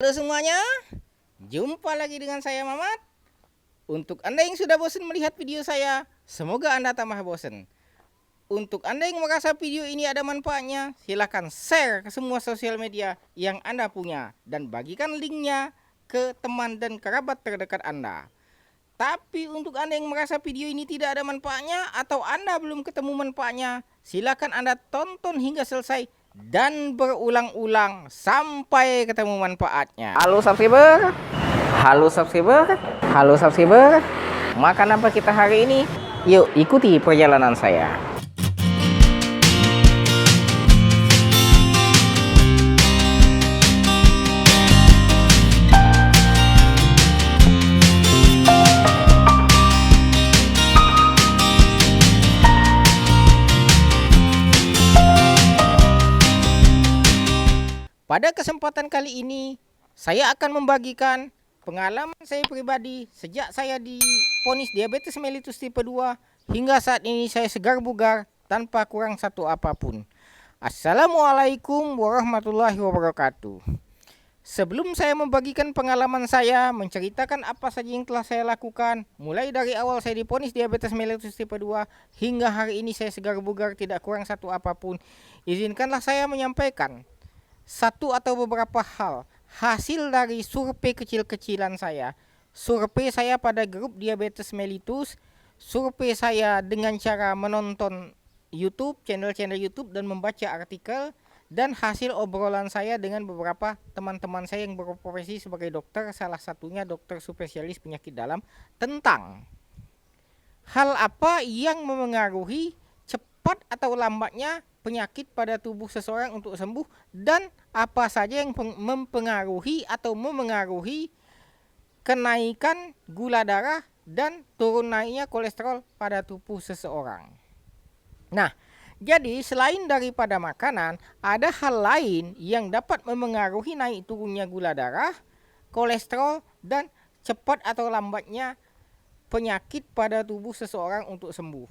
Halo semuanya, jumpa lagi dengan saya Mamat. Untuk Anda yang sudah bosan melihat video saya, semoga Anda tambah bosan. Untuk Anda yang merasa video ini ada manfaatnya, silahkan share ke semua sosial media yang Anda punya dan bagikan linknya ke teman dan kerabat terdekat Anda. Tapi untuk Anda yang merasa video ini tidak ada manfaatnya atau Anda belum ketemu manfaatnya, silakan Anda tonton hingga selesai dan berulang-ulang sampai ketemu manfaatnya. Halo subscriber, halo subscriber, halo subscriber. Makan apa kita hari ini? Yuk ikuti perjalanan saya. Pada kesempatan kali ini, saya akan membagikan pengalaman saya pribadi sejak saya divonis diabetes mellitus tipe 2 hingga saat ini saya segar bugar tanpa kurang satu apapun. Assalamualaikum warahmatullahi wabarakatuh. Sebelum saya membagikan pengalaman saya, menceritakan apa saja yang telah saya lakukan, mulai dari awal saya divonis diabetes mellitus tipe 2 hingga hari ini saya segar bugar tidak kurang satu apapun, izinkanlah saya menyampaikan satu atau beberapa hal hasil dari survei kecil-kecilan saya. Survei saya pada grup diabetes mellitus, survei saya dengan cara menonton YouTube, channel-channel YouTube dan membaca artikel, dan hasil obrolan saya dengan beberapa teman-teman saya yang berprofesi sebagai dokter, salah satunya dokter spesialis penyakit dalam, tentang hal apa yang memengaruhi cepat atau lambatnya penyakit pada tubuh seseorang untuk sembuh dan apa saja yang mempengaruhi atau memengaruhi kenaikan gula darah dan turun naiknya kolesterol pada tubuh seseorang. Nah, jadi selain daripada makanan, ada hal lain yang dapat memengaruhi naik turunnya gula darah, kolesterol dan cepat atau lambatnya penyakit pada tubuh seseorang untuk sembuh,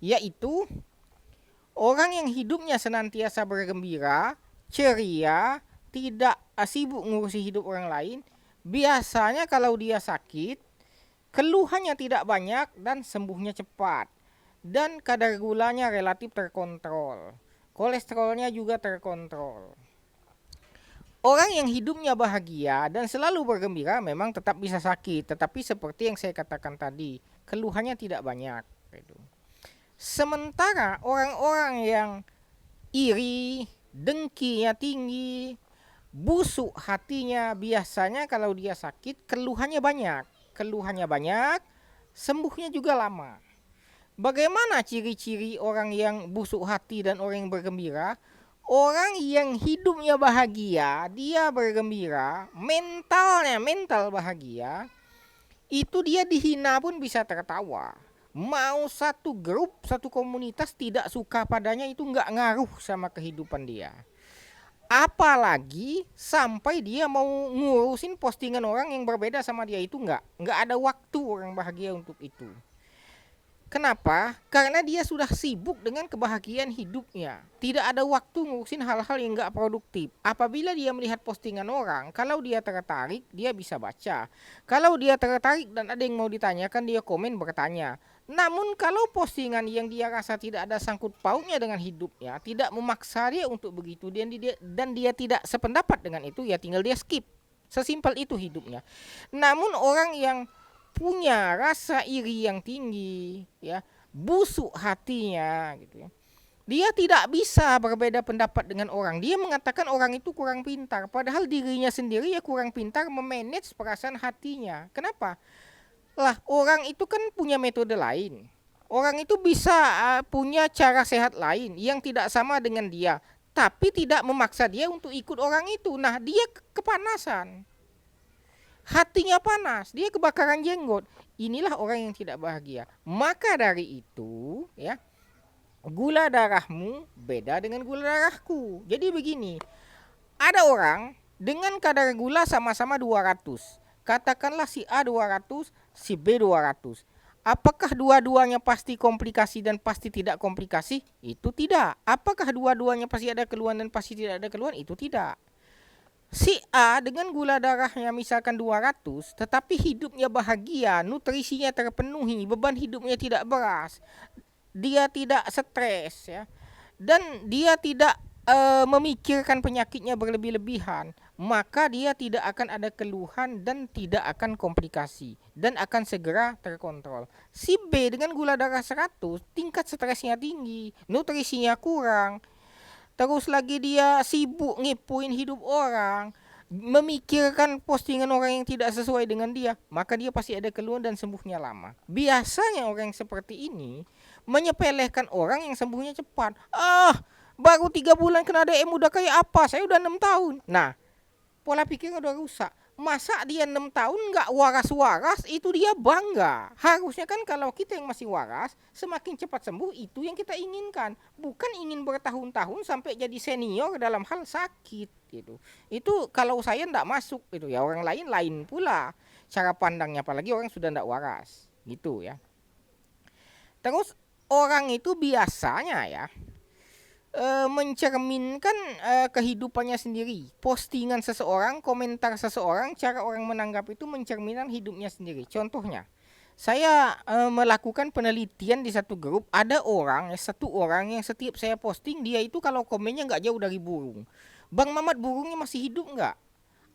yaitu orang yang hidupnya senantiasa bergembira, ceria, tidak sibuk ngurusi hidup orang lain, biasanya kalau dia sakit, keluhannya tidak banyak dan sembuhnya cepat. Dan kadar gulanya relatif terkontrol. Kolesterolnya juga terkontrol. Orang yang hidupnya bahagia dan selalu bergembira memang tetap bisa sakit, tetapi seperti yang saya katakan tadi, keluhannya tidak banyak. Sementara orang-orang yang iri, dengkinya tinggi, busuk hatinya, biasanya kalau dia sakit keluhannya banyak. Keluhannya banyak, sembuhnya juga lama. Bagaimana ciri-ciri orang yang busuk hati dan orang yang bergembira? Orang yang hidupnya bahagia, dia bergembira, mental bahagia, itu dia dihina pun bisa tertawa. Mau satu grup, satu komunitas tidak suka padanya itu nggak ngaruh sama kehidupan dia. Apalagi sampai dia mau ngurusin postingan orang yang berbeda sama dia, itu nggak ada waktu orang bahagia untuk itu. Kenapa? Karena dia sudah sibuk dengan kebahagiaan hidupnya. Tidak ada waktu ngurusin hal-hal yang gak produktif. Apabila dia melihat postingan orang, kalau dia tertarik, dia bisa baca. Kalau dia tertarik dan ada yang mau ditanyakan, dia komen bertanya. Namun kalau postingan yang dia rasa tidak ada sangkut pautnya dengan hidupnya, tidak memaksa dia untuk begitu, dan dia tidak sependapat dengan itu, ya tinggal dia skip. Sesimpel itu hidupnya. Namun orang yang punya rasa iri yang tinggi, ya, busuk hatinya, gitu ya. Dia tidak bisa berbeda pendapat dengan orang. Dia mengatakan orang itu kurang pintar, padahal dirinya sendiri ya kurang pintar memanage perasaan hatinya. Kenapa? Lah, orang itu kan punya metode lain. Orang itu bisa punya cara sehat lain yang tidak sama dengan dia, tapi tidak memaksa dia untuk ikut orang itu. Nah, dia kepanasan. Hatinya panas, dia kebakaran jenggot. Inilah orang yang tidak bahagia. Maka dari itu, ya, gula darahmu beda dengan gula darahku. Jadi begini, ada orang dengan kadar gula sama-sama 200. Katakanlah si A 200, si B 200. Apakah dua-duanya pasti komplikasi dan pasti tidak komplikasi? Itu tidak. Apakah dua-duanya pasti ada keluhan dan pasti tidak ada keluhan? Itu tidak. Si A dengan gula darahnya misalkan 200, tetapi hidupnya bahagia, nutrisinya terpenuhi, beban hidupnya tidak berat, dia tidak stres ya, dan dia tidak memikirkan penyakitnya berlebih-lebihan, maka dia tidak akan ada keluhan dan tidak akan komplikasi dan akan segera terkontrol. Si B dengan gula darah 100, tingkat stresnya tinggi, nutrisinya kurang, terus lagi dia sibuk ngepoin hidup orang, memikirkan postingan orang yang tidak sesuai dengan dia, maka dia pasti ada keluhan dan sembuhnya lama. Biasanya orang yang seperti ini menyepelekan orang yang sembuhnya cepat. Baru 3 bulan kena DM udah kayak apa? Saya udah 6 tahun. Nah, pola pikirnya udah rusak. Masa dia 6 tahun nggak waras-waras, itu dia bangga. Harusnya kan kalau kita yang masih waras, semakin cepat sembuh, itu yang kita inginkan. Bukan ingin bertahun-tahun sampai jadi senior dalam hal sakit gitu. Itu kalau saya nggak masuk gitu ya, orang lain pula cara pandangnya, apalagi orang sudah nggak waras gitu ya. Terus orang itu biasanya ya mencerminkan kehidupannya sendiri. Postingan seseorang, komentar seseorang, cara orang menanggap itu mencerminkan hidupnya sendiri. Contohnya, saya melakukan penelitian di satu grup, ada satu orang yang setiap saya posting, dia itu kalau komennya nggak jauh dari burung. Bang Mamat, burungnya masih hidup nggak?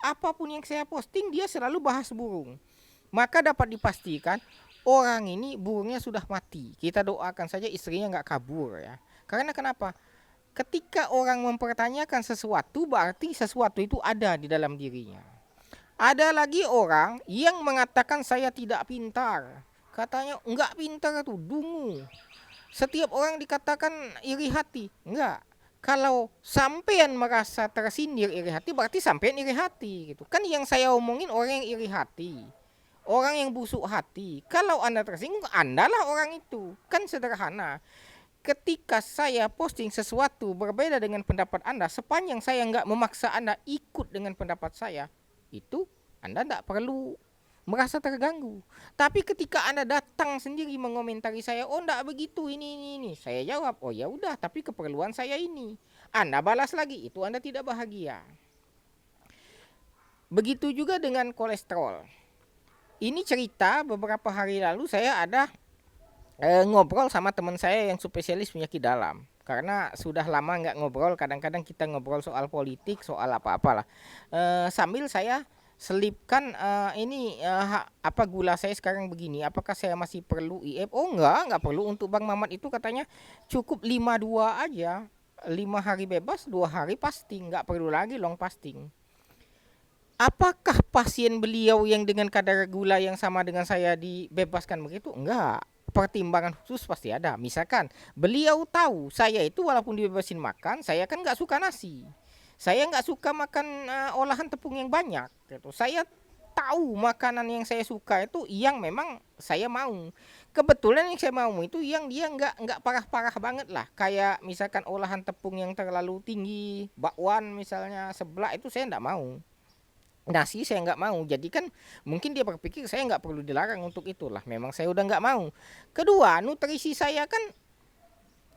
Apapun yang saya posting, dia selalu bahas burung. Maka dapat dipastikan orang ini burungnya sudah mati. Kita doakan saja istrinya nggak kabur ya. Karena kenapa? Ketika orang mempertanyakan sesuatu, berarti sesuatu itu ada di dalam dirinya. Ada lagi orang yang mengatakan saya tidak pintar. Katanya enggak pintar itu dungu. Setiap orang dikatakan iri hati. Enggak. Kalau sampean merasa tersindir iri hati, berarti sampean iri hati gitu. Kan yang saya omongin orang yang iri hati, orang yang busuk hati. Kalau Anda tersinggung, Andalah orang itu. Kan sederhana. Ketika saya posting sesuatu berbeda dengan pendapat Anda, sepanjang saya nggak memaksa Anda ikut dengan pendapat saya, itu Anda nggak perlu merasa terganggu. Tapi ketika Anda datang sendiri mengomentari saya, oh nggak begitu ini, saya jawab, oh ya udah, tapi keperluan saya ini. Anda balas lagi, itu Anda tidak bahagia. Begitu juga dengan kolesterol. Ini cerita beberapa hari lalu saya ada ngobrol sama teman saya yang spesialis penyakit dalam. Karena sudah lama nggak ngobrol, kadang-kadang kita ngobrol soal politik, soal apa-apalah. Sambil saya selipkan apa gula saya sekarang begini, apakah saya masih perlu IF? Oh nggak perlu, untuk Bang Mamat itu katanya cukup 52 aja. 5 hari bebas, 2 hari fasting, nggak perlu lagi long fasting. Apakah pasien beliau yang dengan kadar gula yang sama dengan saya dibebaskan begitu? Enggak. Pertimbangan khusus pasti ada. Misalkan beliau tahu saya itu walaupun dibebasin makan, saya kan nggak suka nasi. Saya nggak suka makan olahan tepung yang banyak. Gitu. Saya tahu makanan yang saya suka itu yang memang saya mau. Kebetulan yang saya mau itu yang dia nggak parah-parah banget lah. Kayak misalkan olahan tepung yang terlalu tinggi, bakwan misalnya, seblak, itu saya nggak mau. Nasi saya nggak mau, jadi kan mungkin dia berpikir saya nggak perlu dilarang untuk itulah, memang saya udah nggak mau. Kedua, nutrisi saya kan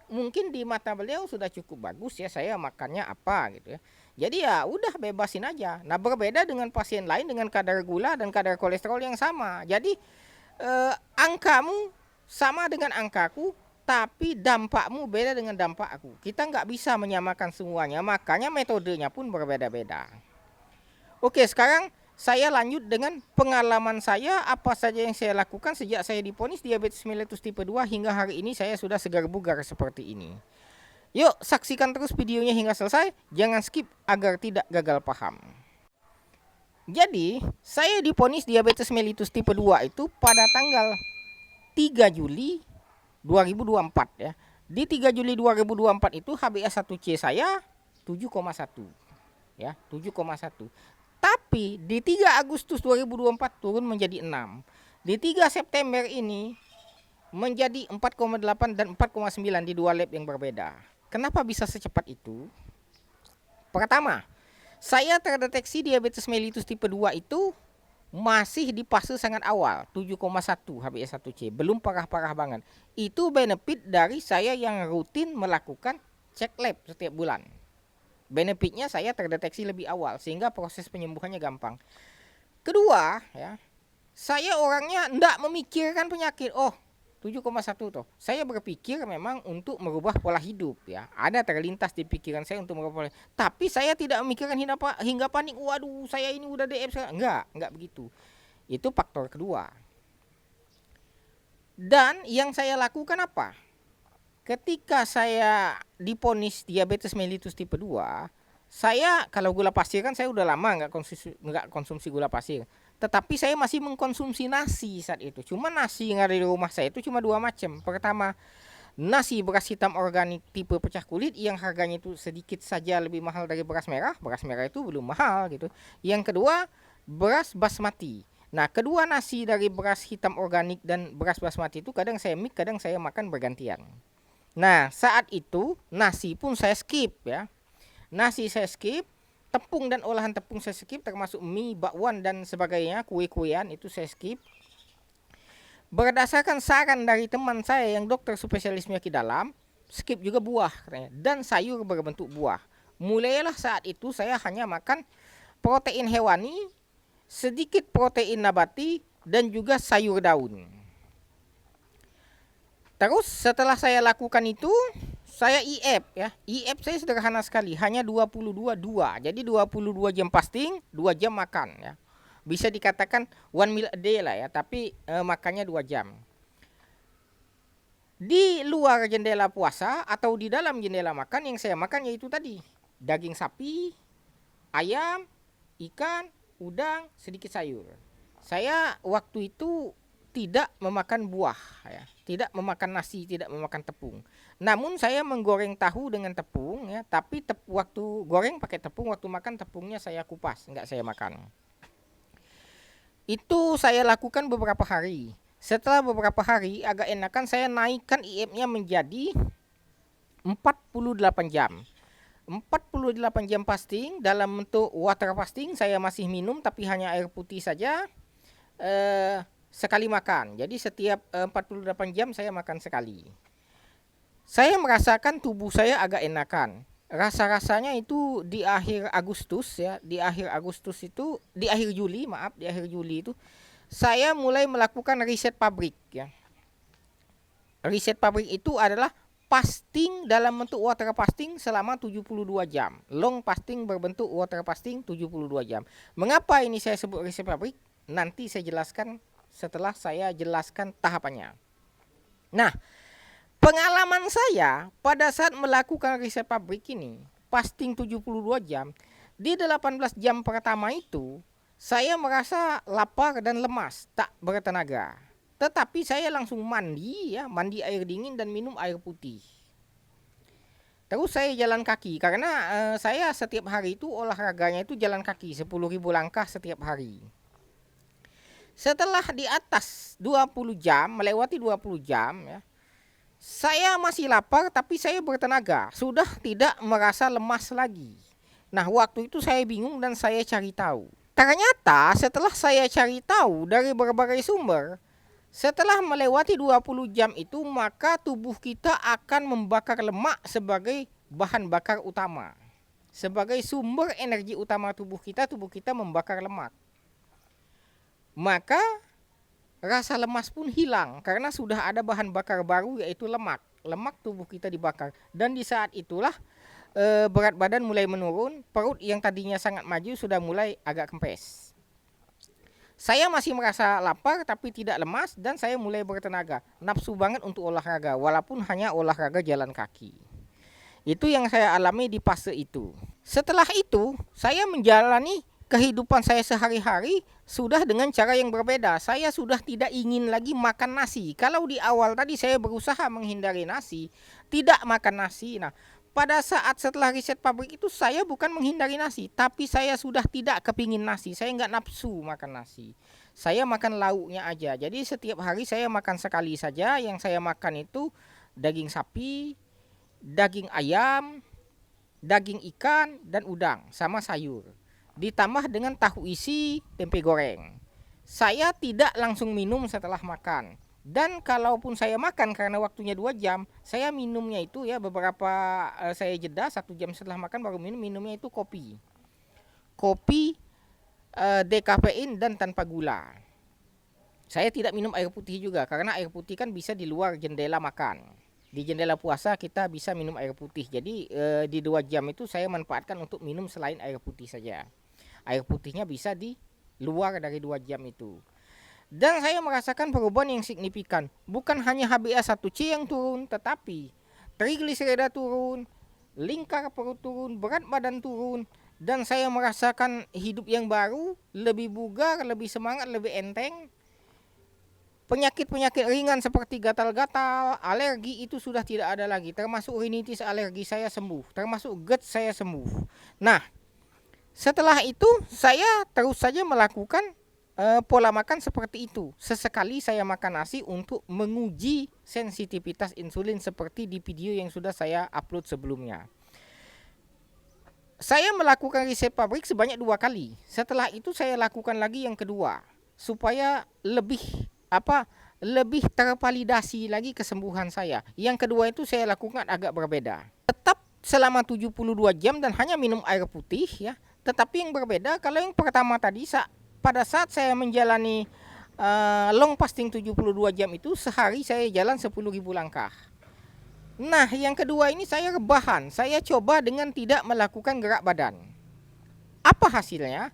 mungkin di mata beliau sudah cukup bagus ya, saya makannya apa gitu ya, jadi ya udah bebasin aja. Nah, berbeda dengan pasien lain dengan kadar gula dan kadar kolesterol yang sama, jadi angkamu sama dengan angkaku, tapi dampakmu beda dengan dampak aku. Kita nggak bisa menyamakan semuanya, makanya metodenya pun berbeda-beda. Oke, sekarang saya lanjut dengan pengalaman saya, apa saja yang saya lakukan sejak saya divonis diabetes mellitus tipe 2 hingga hari ini saya sudah segar bugar seperti ini. Yuk, saksikan terus videonya hingga selesai, jangan skip agar tidak gagal paham. Jadi, saya divonis diabetes mellitus tipe 2 itu pada tanggal 3 Juli 2024 ya. Di 3 Juli 2024 itu HbA1c saya 7,1 ya, 7,1. Tapi di 3 Agustus 2024 turun menjadi 6. Di 3 September ini menjadi 4,8 dan 4,9 di 2 lab yang berbeda. Kenapa bisa secepat itu? Pertama, saya terdeteksi diabetes mellitus tipe 2 itu masih di fase sangat awal, 7,1 HbA1c, belum parah-parah banget. Itu benefit dari saya yang rutin melakukan cek lab setiap bulan. Benefitnya saya terdeteksi lebih awal sehingga proses penyembuhannya gampang. Kedua, ya, saya orangnya enggak memikirkan penyakit. Oh, 7,1 tuh. Saya berpikir memang untuk merubah pola hidup, ya. Ada terlintas di pikiran saya untuk merubah pola. Tapi saya tidak memikirkan hingga panik. Waduh, saya ini udah DF sekarang. Enggak begitu. Itu faktor kedua. Dan yang saya lakukan apa? Ketika saya diponis diabetes mellitus tipe 2, saya kalau gula pasir kan saya udah lama nggak konsumsi gula pasir. Tetapi saya masih mengkonsumsi nasi saat itu. Cuma nasi yang ada di rumah saya itu cuma 2 macam. Pertama, nasi beras hitam organik tipe pecah kulit yang harganya itu sedikit saja lebih mahal dari beras merah. Beras merah itu belum mahal gitu. Yang kedua, beras basmati. Nah, kedua nasi dari beras hitam organik dan beras basmati itu kadang saya mix, kadang saya makan bergantian. Nah, saat itu nasi pun saya skip, ya. Nasi saya skip, tepung dan olahan tepung saya skip, termasuk mie, bakwan dan sebagainya, kue-kuean itu saya skip. Berdasarkan saran dari teman saya yang dokter spesialis penyakit dalam, skip juga buah katanya, dan sayur berbentuk buah. Mulailah saat itu saya hanya makan protein hewani, sedikit protein nabati, dan juga sayur daun. Terus setelah saya lakukan itu, saya IF, ya. IF saya sederhana sekali, hanya 22-2. Jadi 22 jam fasting, 2 jam makan, ya. Bisa dikatakan 1 meal a day lah, ya, tapi makannya 2 jam. Di luar jendela puasa atau di dalam jendela makan, yang saya makan yaitu tadi daging sapi, ayam, ikan, udang, sedikit sayur. Saya waktu itu tidak memakan buah, ya, tidak memakan nasi, tidak memakan tepung. Namun saya menggoreng tahu dengan tepung, ya, tapi waktu goreng pakai tepung, waktu makan tepungnya saya kupas, enggak saya makan. Itu saya lakukan beberapa hari. Setelah beberapa hari agak enakan, saya naikkan IF-nya menjadi 48 jam. 48 jam fasting dalam bentuk water fasting, saya masih minum tapi hanya air putih saja. Sekali makan. Jadi setiap 48 jam saya makan sekali. Saya merasakan tubuh saya agak enakan. Rasa-rasanya itu di akhir Agustus, ya, di akhir Juli itu saya mulai melakukan riset pabrik, ya. Riset pabrik itu adalah fasting dalam bentuk water fasting selama 72 jam. Long fasting berbentuk water fasting 72 jam. Mengapa ini saya sebut riset pabrik? Nanti saya jelaskan setelah saya jelaskan tahapannya. Nah, pengalaman saya pada saat melakukan riset pabrik ini, fasting 72 jam, di 18 jam pertama itu, saya merasa lapar dan lemas, tak bertenaga. Tetapi saya langsung mandi, ya, mandi air dingin dan minum air putih. Terus saya jalan kaki, karena saya setiap hari itu olahraganya itu jalan kaki, 10.000 langkah setiap hari. Setelah di atas 20 jam, melewati 20 jam, ya, saya masih lapar tapi saya bertenaga, sudah tidak merasa lemas lagi. Nah, waktu itu saya bingung dan saya cari tahu. Ternyata setelah saya cari tahu dari berbagai sumber, setelah melewati 20 jam itu, maka tubuh kita akan membakar lemak sebagai bahan bakar utama. Sebagai sumber energi utama tubuh kita membakar lemak. Maka rasa lemas pun hilang karena sudah ada bahan bakar baru yaitu lemak. Lemak tubuh kita dibakar. Dan di saat itulah berat badan mulai menurun, perut yang tadinya sangat maju sudah mulai agak kempes. Saya masih merasa lapar tapi tidak lemas dan saya mulai bertenaga. Nafsu banget untuk olahraga walaupun hanya olahraga jalan kaki. Itu yang saya alami di fase itu. Setelah itu saya menjalani kehidupan saya sehari-hari sudah dengan cara yang berbeda. Saya sudah tidak ingin lagi makan nasi. Kalau di awal tadi saya berusaha menghindari nasi, tidak makan nasi. Nah, pada saat setelah riset pabrik itu saya bukan menghindari nasi, tapi saya sudah tidak kepingin nasi. Saya nggak nafsu makan nasi. Saya makan lauknya aja. Jadi setiap hari saya makan sekali saja. Yang saya makan itu daging sapi, daging ayam, daging ikan, dan udang, sama sayur. Ditambah dengan tahu isi, tempe goreng. Saya tidak langsung minum setelah makan. Dan kalaupun saya makan karena waktunya 2 jam, saya minumnya itu ya beberapa saya jeda 1 jam setelah makan baru minumnya itu kopi. Kopi dekafein dan tanpa gula. Saya tidak minum air putih juga karena air putih kan bisa di luar jendela makan. Di jendela puasa kita bisa minum air putih. Jadi di 2 jam itu saya manfaatkan untuk minum selain air putih saja. Air putihnya bisa di luar dari 2 jam itu. Dan saya merasakan perubahan yang signifikan. Bukan hanya HbA1c yang turun, tetapi trigliserida turun, lingkar perut turun, berat badan turun, dan saya merasakan hidup yang baru, lebih bugar, lebih semangat, lebih enteng. Penyakit-penyakit ringan seperti gatal-gatal, alergi itu sudah tidak ada lagi. Termasuk rinitis alergi saya sembuh, termasuk GERD saya sembuh. Nah, setelah itu saya terus saja melakukan pola makan seperti itu. Sesekali saya makan nasi untuk menguji sensitivitas insulin seperti di video yang sudah saya upload sebelumnya. Saya melakukan riset pabrik sebanyak 2 kali. Setelah itu saya lakukan lagi yang kedua supaya lebih tervalidasi lagi kesembuhan saya. Yang kedua itu saya lakukan agak berbeda. Tetap selama 72 jam dan hanya minum air putih ya. Tetapi yang berbeda kalau yang pertama tadi pada saat saya menjalani long fasting 72 jam itu sehari saya jalan 10.000 langkah. Nah, yang kedua ini saya rebahan. Saya coba dengan tidak melakukan gerak badan. Apa hasilnya?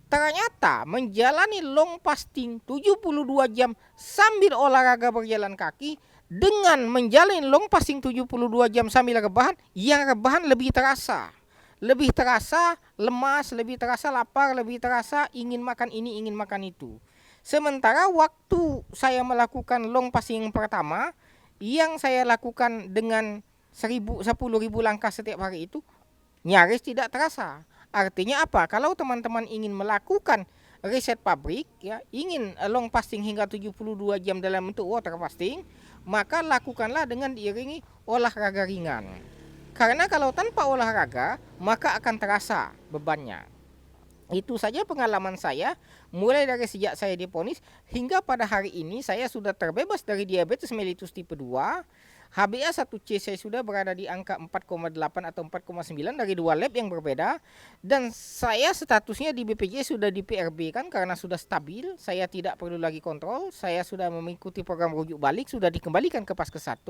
Ternyata menjalani long fasting 72 jam sambil olahraga berjalan kaki dengan menjalani long fasting 72 jam sambil rebahan, yang rebahan lebih terasa. Lebih terasa lemas, lebih terasa lapar, lebih terasa ingin makan ini, ingin makan itu. Sementara waktu saya melakukan long fasting yang pertama, yang saya lakukan dengan 10.000 langkah setiap hari itu nyaris tidak terasa. Artinya apa? Kalau teman-teman ingin melakukan riset pabrik ya, ingin long fasting hingga 72 jam dalam bentuk water fasting, maka lakukanlah dengan diiringi olahraga ringan. Karena kalau tanpa olahraga, maka akan terasa bebannya. Itu saja pengalaman saya, mulai dari sejak saya divonis hingga pada hari ini saya sudah terbebas dari diabetes mellitus tipe 2. HbA1c saya sudah berada di angka 4,8 atau 4,9 dari 2 lab yang berbeda. Dan saya statusnya di BPJS sudah di PRB kan karena sudah stabil. Saya tidak perlu lagi kontrol. Saya sudah mengikuti program rujuk balik, sudah dikembalikan ke Paskes 1.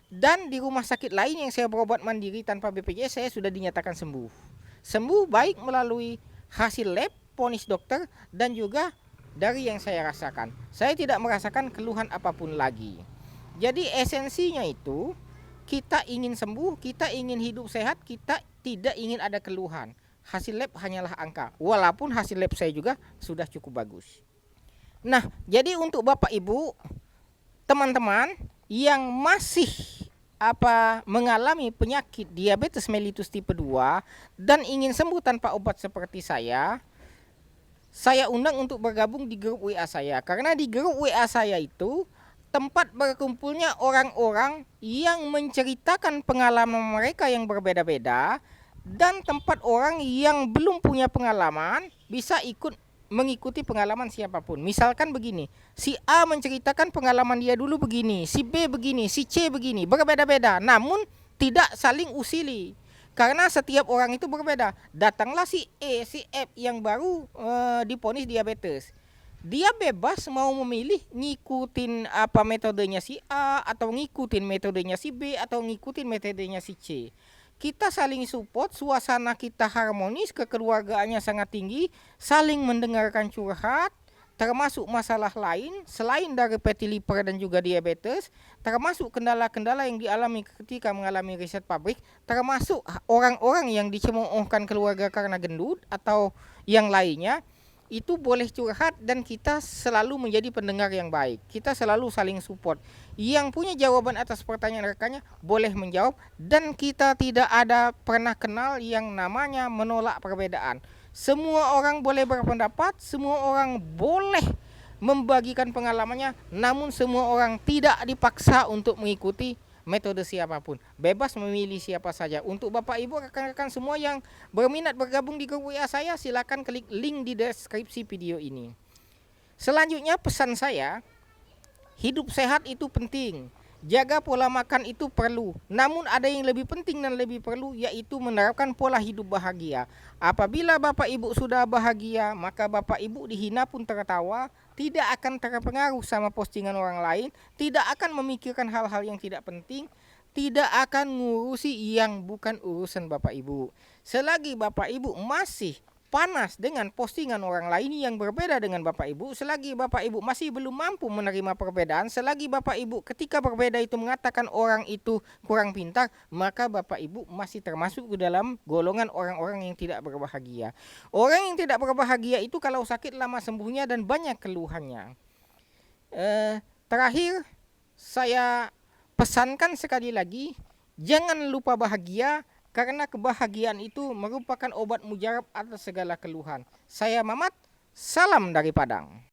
Dan di rumah sakit lain yang saya berobat mandiri tanpa BPJS saya sudah dinyatakan sembuh. Sembuh baik melalui hasil lab, vonis dokter, dan juga dari yang saya rasakan. Saya tidak merasakan keluhan apapun lagi. Jadi esensinya itu kita ingin sembuh, kita ingin hidup sehat, kita tidak ingin ada keluhan. Hasil lab hanyalah angka. Walaupun hasil lab saya juga sudah cukup bagus. Nah, jadi untuk Bapak Ibu, teman-teman yang masih mengalami penyakit diabetes mellitus tipe 2 dan ingin sembuh tanpa obat seperti saya undang untuk bergabung di grup WA saya. Karena di grup WA saya itu tempat berkumpulnya orang-orang yang menceritakan pengalaman mereka yang berbeda-beda, dan tempat orang yang belum punya pengalaman bisa mengikuti pengalaman siapapun. Misalkan begini, si A menceritakan pengalaman dia dulu begini, si B begini, si C begini, berbeda-beda, namun tidak saling usili. Karena setiap orang itu berbeda. Datanglah si E, si F yang baru divonis diabetes. Dia bebas mau memilih ngikutin metodenya si A atau ngikutin metodenya si B atau ngikutin metodenya si C. Kita saling support, suasana kita harmonis, kekeluargaannya sangat tinggi, saling mendengarkan curhat, termasuk masalah lain selain dari fatty liver dan juga diabetes, termasuk kendala-kendala yang dialami ketika mengalami riset pabrik, termasuk orang-orang yang dicemoohkan keluarga karena gendut atau yang lainnya. Itu boleh curhat dan kita selalu menjadi pendengar yang baik. Kita selalu saling support. Yang punya jawaban atas pertanyaan rekannya boleh menjawab, dan kita tidak ada pernah kenal yang namanya menolak perbedaan. Semua orang boleh berpendapat, semua orang boleh membagikan pengalamannya, namun semua orang tidak dipaksa untuk mengikuti metode siapapun, bebas memilih siapa saja. Untuk Bapak Ibu rekan-rekan semua yang berminat bergabung di grup WA saya, silakan klik link di deskripsi video ini. Selanjutnya pesan saya, hidup sehat itu penting. Jaga pola makan itu perlu. Namun ada yang lebih penting dan lebih perlu, yaitu menerapkan pola hidup bahagia. Apabila Bapak Ibu sudah bahagia, maka Bapak Ibu dihina pun tertawa, tidak akan terpengaruh sama postingan orang lain, tidak akan memikirkan hal-hal yang tidak penting, tidak akan ngurusi yang bukan urusan Bapak Ibu. Selagi Bapak Ibu masih panas dengan postingan orang lain yang berbeda dengan Bapak Ibu, selagi Bapak Ibu masih belum mampu menerima perbedaan, selagi Bapak Ibu ketika berbeda itu mengatakan orang itu kurang pintar, maka Bapak Ibu masih termasuk ke dalam golongan orang-orang yang tidak berbahagia. Orang yang tidak berbahagia itu kalau sakit lama sembuhnya dan banyak keluhannya. Terakhir, saya pesankan sekali lagi, jangan lupa bahagia, karena kebahagiaan itu merupakan obat mujarab atas segala keluhan. Saya Mamat, salam dari Padang.